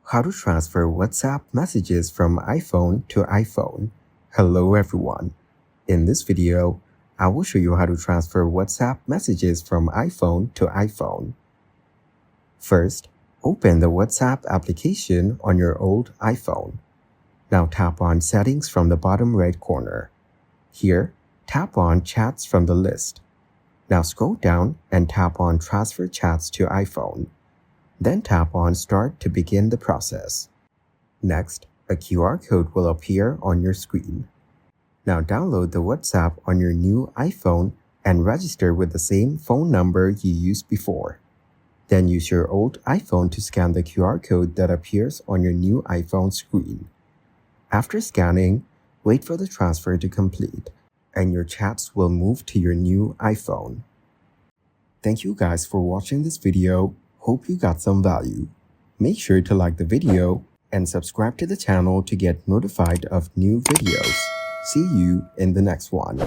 How to transfer WhatsApp messages from iPhone to iPhone. Hello everyone. In this video, I will show you how to transfer WhatsApp messages from iPhone to iPhone. First, open the WhatsApp application on your old iPhone. Now tap on Settings from the bottom right corner. Here, tap on Chats from the list. Now scroll down and tap on Transfer Chats to iPhone. Then tap on Start to begin the process. Next, a QR code will appear on your screen. Now download the WhatsApp on your new iPhone and register with the same phone number you used before. Then use your old iPhone to scan the QR code that appears on your new iPhone screen. After scanning, wait for the transfer to complete, and your chats will move to your new iPhone. Thank you guys for watching this video. Hope you got some value. Make sure to like the video and subscribe to the channel to get notified of new videos. See you in the next one.